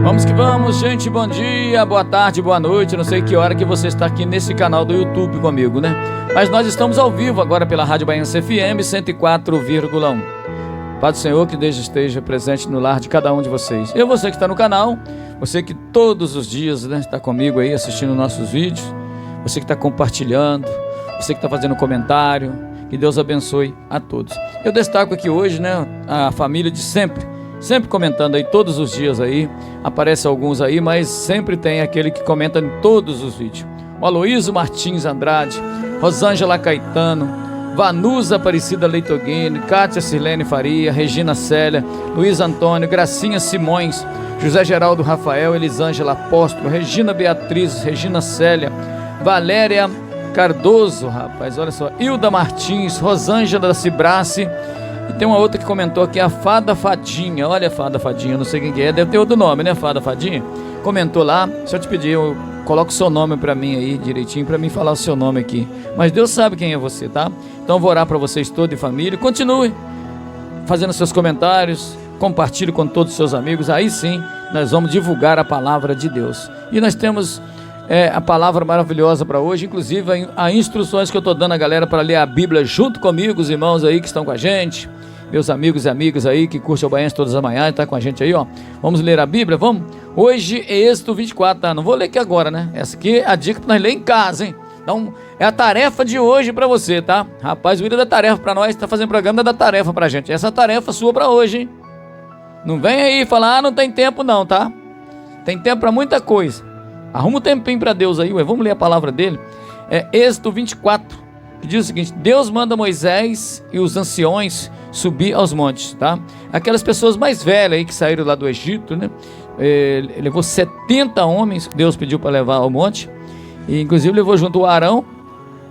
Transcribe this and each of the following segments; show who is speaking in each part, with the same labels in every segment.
Speaker 1: Vamos que vamos, gente. Bom dia, boa tarde, boa noite. Não sei que hora que você está aqui nesse canal do YouTube comigo, né? Mas nós estamos ao vivo agora pela Rádio Baiense FM 104,1. Pai do Senhor, que Deus esteja presente no lar de cada um de vocês. E você que está no canal, você que todos os dias, né, está comigo aí assistindo nossos vídeos, você que está compartilhando, você que está fazendo comentário, que Deus abençoe a todos. Eu destaco aqui hoje, né, a família de sempre comentando aí todos os dias aí, aparece alguns aí, mas sempre tem aquele que comenta em todos os vídeos. O Aloísio Martins Andrade, Rosângela Caetano, Vanusa Aparecida Leitoguini, Kátia Sirlene Faria, Regina Célia, Luiz Antônio, Gracinha Simões, José Geraldo Rafael, Elisângela Apóstolo, Regina Beatriz, Regina Célia, Valéria Cardoso, rapaz, olha só, Hilda Martins, Rosângela da Cibrace. E tem uma outra que comentou aqui, a Fada Fadinha. Olha a Fada Fadinha, não sei quem que é, deve ter outro nome, né, Fada Fadinha? Comentou lá, se eu te pedir, coloca o seu nome pra mim aí, direitinho, pra mim falar o seu nome aqui. Mas Deus sabe quem é você, tá? Então eu vou orar pra vocês todos e família. Continue fazendo seus comentários, compartilhe com todos os seus amigos. Aí sim, nós vamos divulgar a palavra de Deus. E nós temos a palavra maravilhosa para hoje, inclusive as instruções que eu estou dando à galera para ler a Bíblia junto comigo, os irmãos aí que estão com a gente, meus amigos e amigas aí que curtem o Baiense todas as manhãs, tá com a gente aí, ó. Vamos ler a Bíblia, vamos? Hoje é Êxodo 24, tá? Não vou ler aqui agora, né? Essa aqui é a dica para nós ler em casa, hein? Então, é a tarefa de hoje para você, tá? Rapaz, o William dá tarefa para nós, tá fazendo programa, dá tarefa pra gente. Essa é a tarefa sua para hoje, hein? Não vem aí falar, não tem tempo não, tá? Tem tempo para muita coisa. Arruma um tempinho para Deus aí, ué. Vamos ler a palavra dele. É Êxodo 24, que diz o seguinte: Deus manda Moisés e os anciões subir aos montes, tá? Aquelas pessoas mais velhas aí que saíram lá do Egito, né? Levou 70 homens, Deus pediu para levar ao monte. E inclusive levou junto o Arão,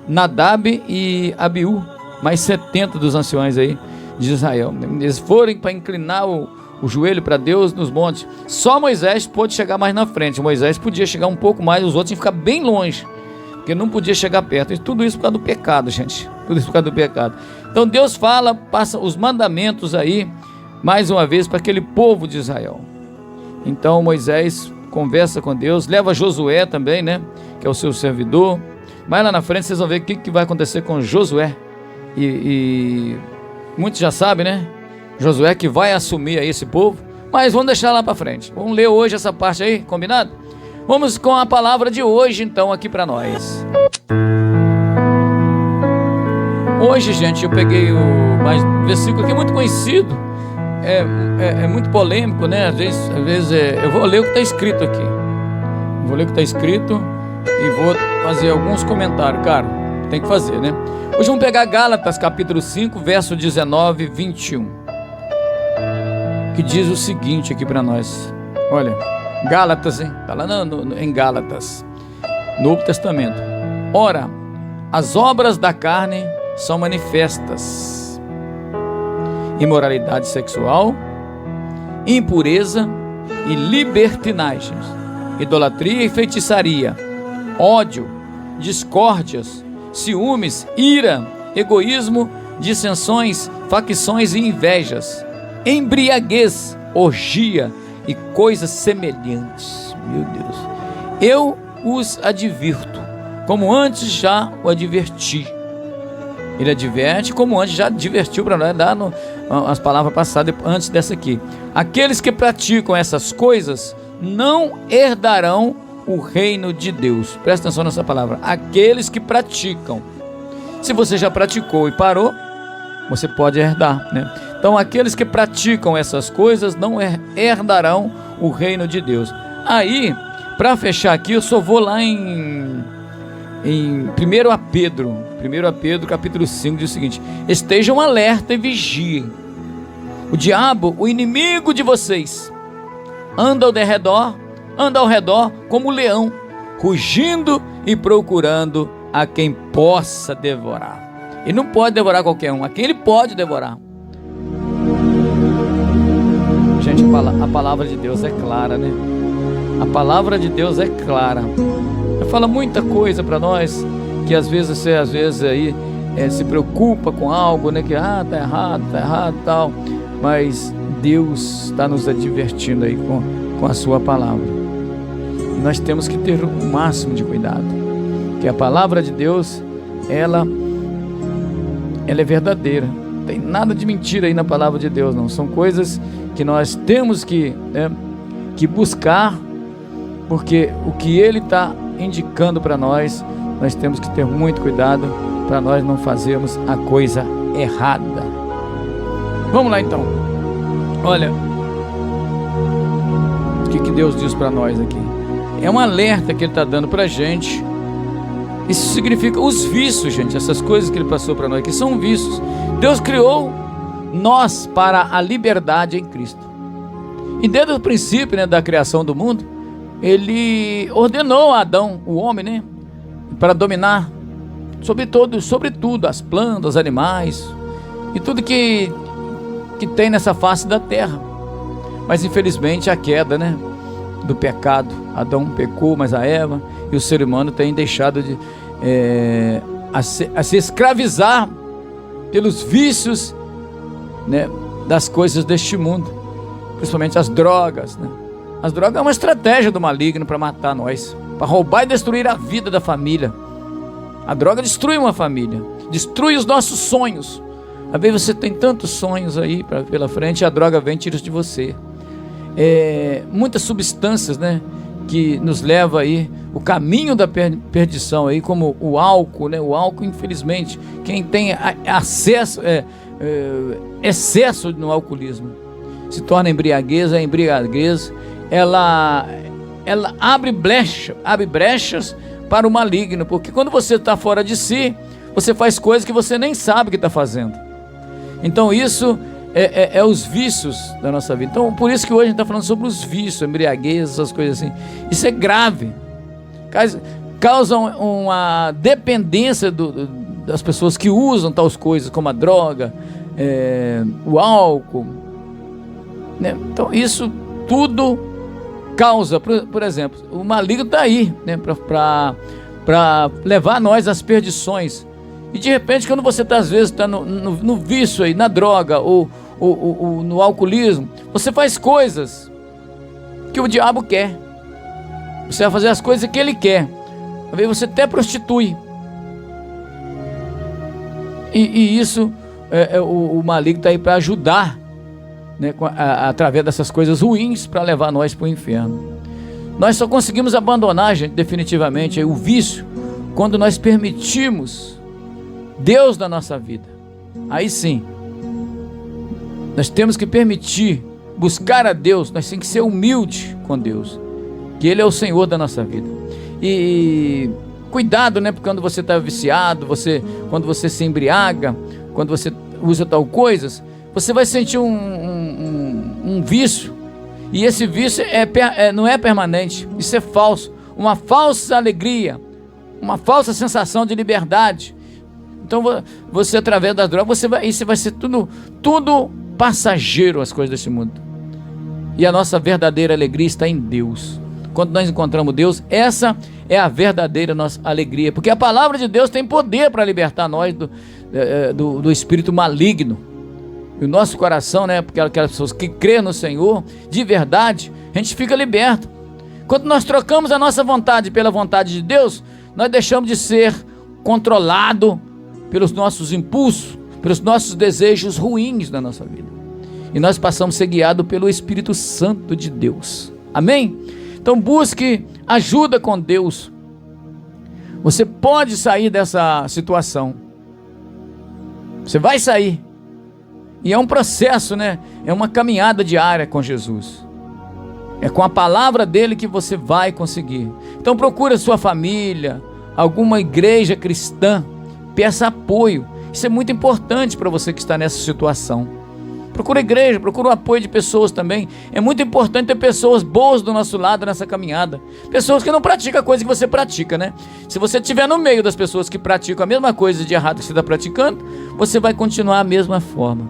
Speaker 1: Nadab e Abiú, mais 70 dos anciões aí de Israel. Eles foram para inclinar o joelho para Deus nos montes. Só Moisés pôde chegar mais na frente. Moisés podia chegar um pouco mais, os outros iam ficar bem longe, porque não podia chegar perto. E tudo isso por causa do pecado, gente. Tudo isso por causa do pecado. Então Deus fala, passa os mandamentos aí, mais uma vez, para aquele povo de Israel. Então Moisés conversa com Deus, leva Josué também, né, que é o seu servidor. Mas lá na frente vocês vão ver o que vai acontecer com Josué. E muitos já sabem, né? Josué que vai assumir aí esse povo, mas vamos deixar lá para frente. Vamos ler hoje essa parte aí, combinado? Vamos com a palavra de hoje então aqui para nós. Hoje, gente, eu peguei o versículo aqui muito conhecido, é muito polêmico, né? Às vezes eu vou ler o que está escrito aqui. Vou ler o que está escrito e vou fazer alguns comentários, cara. Tem que fazer, né? Hoje vamos pegar Gálatas capítulo 5, verso 19 e 21. Que diz o seguinte aqui para nós. Olha, Gálatas, hein? Está lá em Gálatas, Novo Testamento. Ora, as obras da carne são manifestas: imoralidade sexual, impureza e libertinagem, idolatria e feitiçaria, ódio, discórdias, ciúmes, ira, egoísmo, dissensões, facções e invejas, embriaguez, orgia e coisas semelhantes. Meu Deus, eu os advirto, como antes já o adverti. Ele adverte como antes já advertiu para nós, dar as palavras passadas antes dessa aqui. Aqueles que praticam essas coisas não herdarão o reino de Deus. Presta atenção nessa palavra, aqueles que praticam. Se você já praticou e parou, você pode herdar, né? Então aqueles que praticam essas coisas não herdarão o reino de Deus. Aí, para fechar aqui, eu só vou lá em 1 Pedro capítulo 5, diz o seguinte: estejam alerta e vigiem. O diabo, o inimigo de vocês, anda ao redor como leão, rugindo e procurando a quem possa devorar. Ele não pode devorar qualquer um, a quem ele pode devorar. Gente, a palavra de Deus é clara, né? A palavra de Deus é clara. Ela fala muita coisa para nós, que às vezes você aí se preocupa com algo, né? Que tá errado, tal. Mas Deus está nos advertindo aí com a sua palavra. E nós temos que ter o máximo de cuidado, que a palavra de Deus, ela é verdadeira. Não tem nada de mentira aí na palavra de Deus, não. São coisas que nós temos que buscar, porque o que Ele está indicando para nós temos que ter muito cuidado para nós não fazermos a coisa errada. Vamos lá então. Olha, o que Deus diz para nós aqui? É um alerta que Ele está dando para a gente. Isso significa os vícios, gente. Essas coisas que Ele passou para nós aqui são vícios. Deus criou nós para a liberdade em Cristo. E desde o princípio, da criação do mundo, Ele ordenou a Adão, o homem, para dominar sobre tudo, as plantas, os animais e tudo que tem nessa face da terra. Mas infelizmente a queda, do pecado, Adão pecou, mas a Eva e o ser humano tem deixado de se escravizar pelos vícios, das coisas deste mundo, principalmente as drogas. As drogas é uma estratégia do maligno para matar nós, para roubar e destruir a vida da família. A droga destrói uma família, destrói os nossos sonhos. Às vezes você tem tantos sonhos aí pela frente, e a droga vem e tira de você. Muitas substâncias, que nos leva aí o caminho da perdição aí, como o álcool, o álcool, infelizmente, quem tem acesso, excesso no alcoolismo, se torna embriaguez. A embriaguez, ela abre brechas para o maligno, porque quando você está fora de si, você faz coisas que você nem sabe que está fazendo. Então isso é os vícios da nossa vida. Então por isso que hoje a gente está falando sobre os vícios, embriaguez, essas coisas assim. Isso é grave, causa uma dependência das pessoas que usam tais coisas, como a droga, o álcool, Então isso tudo causa, por exemplo, o maligno está aí, para levar nós às perdições. E de repente, quando você às vezes está no vício aí, na droga ou no alcoolismo, você faz coisas que o diabo quer. Você vai fazer as coisas que ele quer. Às vezes você até prostitui. E isso o maligno está aí para ajudar, através dessas coisas ruins, para levar nós para o inferno. Nós só conseguimos abandonar, gente, definitivamente o vício quando nós permitimos Deus na nossa vida. Aí sim, nós temos que permitir, buscar a Deus. Nós temos que ser humilde com Deus, que Ele é o Senhor da nossa vida. E cuidado, porque quando você está viciado, quando você se embriaga, quando você usa tal coisas, você vai sentir um vício. E esse vício não é permanente. Isso é falso. Uma falsa alegria, uma falsa sensação de liberdade. Então você, através das drogas, isso vai ser tudo passageiro, as coisas desse mundo. E a nossa verdadeira alegria está em Deus. Quando nós encontramos Deus, essa é a verdadeira nossa alegria, porque a palavra de Deus tem poder para libertar nós do espírito maligno. E o nosso coração, porque aquelas pessoas que crêem no Senhor de verdade, a gente fica liberto. Quando nós trocamos a nossa vontade pela vontade de Deus, nós deixamos de ser controlado pelos nossos impulsos, pelos nossos desejos ruins da nossa vida, e nós passamos a ser guiados pelo Espírito Santo de Deus. Amém? Então busque ajuda com Deus. Você pode sair dessa situação. Você vai sair. E é um processo, É uma caminhada diária com Jesus. É com a palavra dele que você vai conseguir. Então procure a sua família, alguma igreja cristã, peça apoio. Isso é muito importante para você que está nessa situação. Procura a igreja, procura o apoio de pessoas também. É muito importante ter pessoas boas do nosso lado nessa caminhada. Pessoas que não praticam a coisa que você pratica, Se você estiver no meio das pessoas que praticam a mesma coisa de errado que você está praticando, você vai continuar a mesma forma.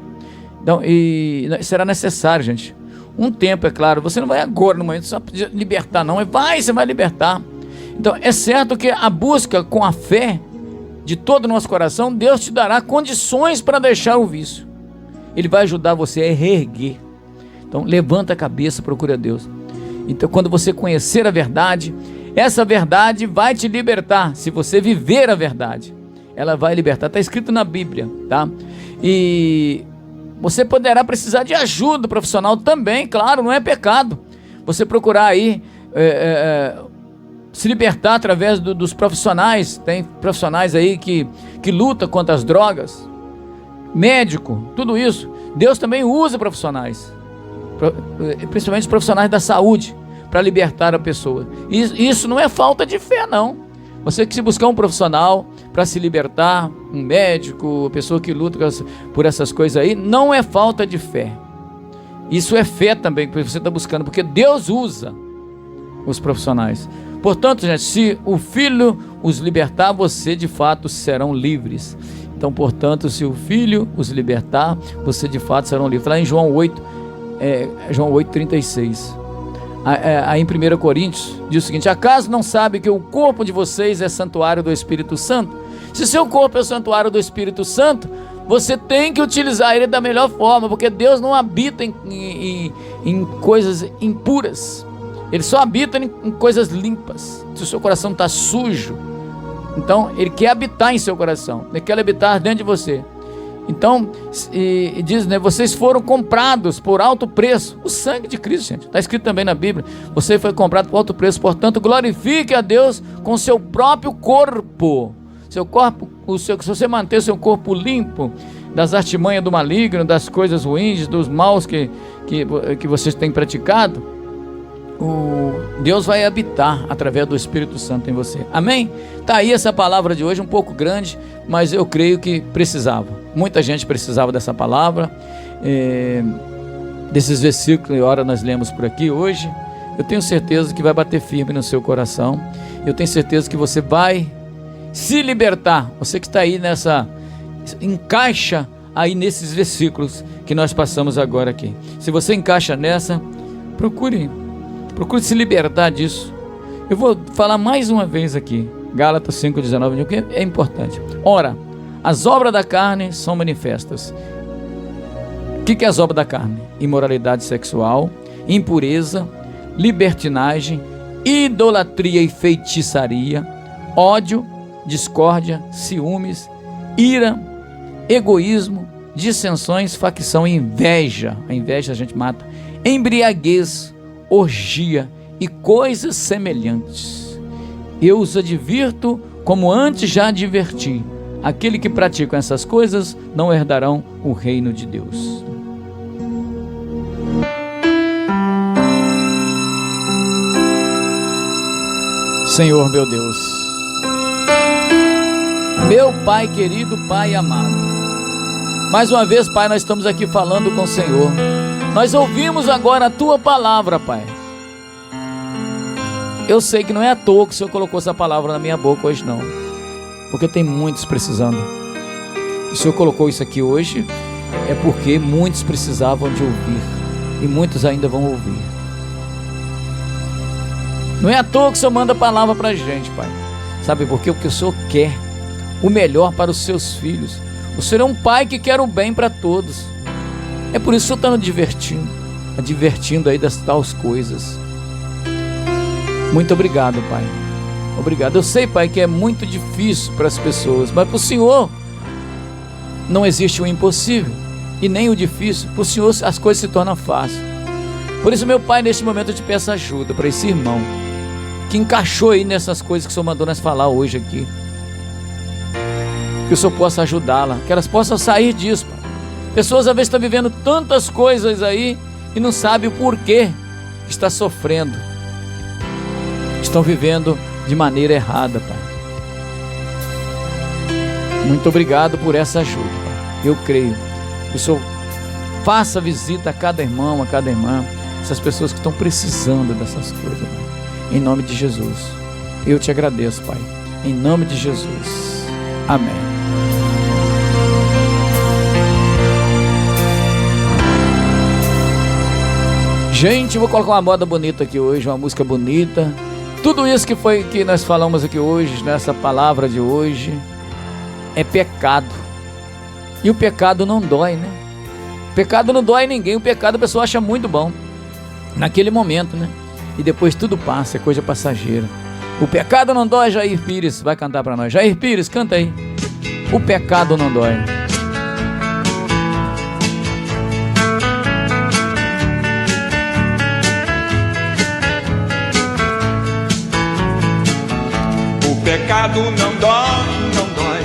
Speaker 1: Então, e será necessário, gente, um tempo, é claro. Você não vai agora, no momento, só libertar, não. Você vai libertar. Então, é certo que a busca com a fé de todo o nosso coração, Deus te dará condições para deixar o vício. Ele vai ajudar você a reerguer. Então levanta a cabeça, procura Deus. Então, quando você conhecer a verdade, essa verdade vai te libertar. Se você viver a verdade, ela vai libertar. Está escrito na Bíblia, tá? E você poderá precisar de ajuda profissional também, claro, não é pecado você procurar aí se libertar através dos profissionais. Tem profissionais aí que lutam contra as drogas, médico, tudo isso. Deus também usa profissionais, principalmente os profissionais da saúde, para libertar a pessoa. Isso não é falta de fé, não. Você que se buscar um profissional para se libertar, um médico, pessoa que luta por essas coisas aí, não é falta de fé. Isso é fé também que você está buscando, porque Deus usa os profissionais. Portanto, gente, se o Filho os libertar, você de fato serão livres. Então, portanto, se o Filho os libertar, você de fato serão livres. Lá em João 8:36. Aí em 1 Coríntios diz o seguinte: acaso não sabe que o corpo de vocês é santuário do Espírito Santo? Se seu corpo é o santuário do Espírito Santo, você tem que utilizar ele da melhor forma, porque Deus não habita em coisas impuras. Ele só habita em coisas limpas. Se o seu coração está sujo, então Ele quer habitar em seu coração, Ele quer habitar dentro de você. Então, diz, né, vocês foram comprados por alto preço. O sangue de Cristo, gente, está escrito também na Bíblia. Você foi comprado por alto preço, portanto, glorifique a Deus com seu próprio corpo. Seu corpo, se você manter seu corpo limpo das artimanhas do maligno, das coisas ruins, dos maus que vocês têm praticado, Deus vai habitar através do Espírito Santo em você. Amém? Está aí essa palavra de hoje, um pouco grande, mas eu creio que precisava. Muita gente precisava dessa palavra, desses versículos, e ora nós lemos por aqui hoje. Eu tenho certeza que vai bater firme no seu coração. Eu tenho certeza que você vai se libertar. Você que está aí encaixa aí nesses versículos que nós passamos agora aqui. Se você encaixa nessa, procure se libertar disso. Eu vou falar mais uma vez aqui, Gálatas 5:19, que é importante. Ora, as obras da carne são manifestas. O que é as obras da carne? Imoralidade sexual, impureza, libertinagem, idolatria e feitiçaria, ódio, discórdia, ciúmes, ira, egoísmo, dissensões, facção e inveja. A inveja a gente mata. Embriaguez, orgia e coisas semelhantes. Eu os advirto, como antes já adverti: aquele que pratica essas coisas não herdarão o reino de Deus. Senhor meu Deus, meu Pai querido, Pai amado, mais uma vez, Pai, nós estamos aqui falando com o Senhor. Nós ouvimos agora a Tua palavra, Pai. Eu sei que não é à toa que o Senhor colocou essa palavra na minha boca hoje, não, porque tem muitos precisando. O Senhor colocou isso aqui hoje é porque muitos precisavam de ouvir, e muitos ainda vão ouvir. Não é à toa que o Senhor manda a palavra para a gente, Pai. Sabe por quê? Porque o Senhor quer o melhor para os seus filhos. O Senhor é um Pai que quer o bem para todos. É por isso que o Senhor está nos advertindo aí das tais coisas. Muito obrigado, Pai. Obrigado. Eu sei, Pai, que é muito difícil para as pessoas, mas para o Senhor não existe o impossível e nem o difícil. Para o Senhor as coisas se tornam fáceis. Por isso, meu Pai, neste momento eu te peço ajuda para esse irmão que encaixou aí nessas coisas que o Senhor mandou nós falar hoje aqui. Que o Senhor possa ajudá-la, que elas possam sair disso, Pai. Pessoas às vezes estão vivendo tantas coisas aí e não sabem o porquê que está sofrendo. Estão vivendo de maneira errada, Pai. Muito obrigado por essa ajuda, Pai. Eu creio que o Senhor faça visita a cada irmão, a cada irmã, essas pessoas que estão precisando dessas coisas, Pai. Em nome de Jesus, eu te agradeço, Pai. Em nome de Jesus. Amém. Gente, eu vou colocar uma moda bonita aqui hoje, uma música bonita. Tudo isso que nós falamos aqui hoje, nessa palavra de hoje, é pecado. E o pecado não dói, né? O pecado não dói ninguém. O pecado a pessoa acha muito bom naquele momento, né? e depois tudo passa, é coisa passageira. O pecado não dói, Jair Pires vai cantar pra nós. Jair Pires, canta aí. O pecado não dói.
Speaker 2: O pecado não dói, não dói.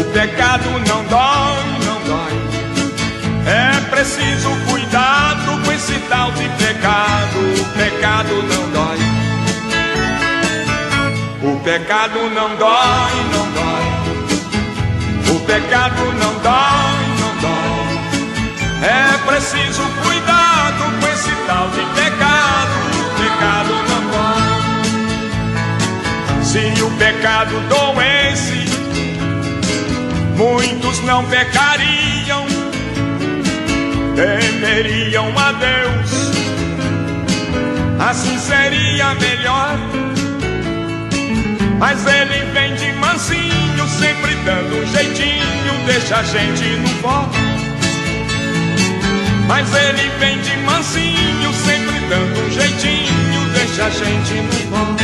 Speaker 2: O pecado não dói, não dói. É preciso cuidado com esse tal de pecado. O pecado não dói. O pecado não dói, não dói. O pecado não dói, não dói. É preciso cuidado com esse tal de pecado. O pecado não dói. Se o pecado doesse, muitos não pecariam, temeriam a Deus. Assim seria melhor. Mas ele vem de mansinho, sempre dando um jeitinho, deixa a gente no pó. Mas ele vem de mansinho, sempre dando um jeitinho, deixa a gente no pó.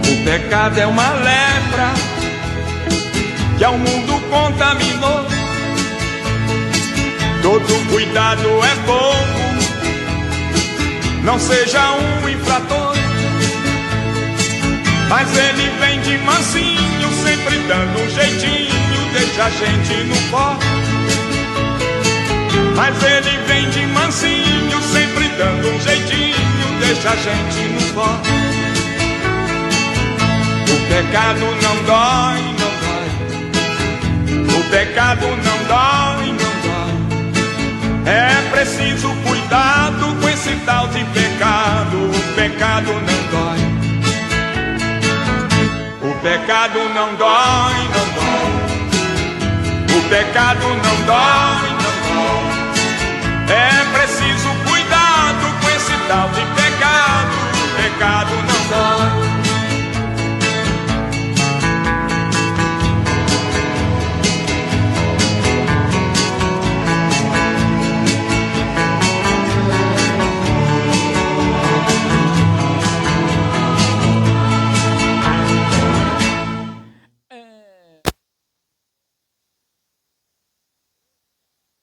Speaker 2: O pecado é uma lepra que ao mundo contaminou. Todo cuidado é pouco, não seja um infrator. Mas ele vem de mansinho, sempre dando um jeitinho, deixa a gente no pó. Mas ele vem de mansinho, sempre dando um jeitinho, deixa a gente no pó. O pecado não dói, não dói. O pecado não dói, não dói. É preciso cuidado com esse tal de pecado. O pecado não dói. O pecado não dói, não dói. O pecado não dói.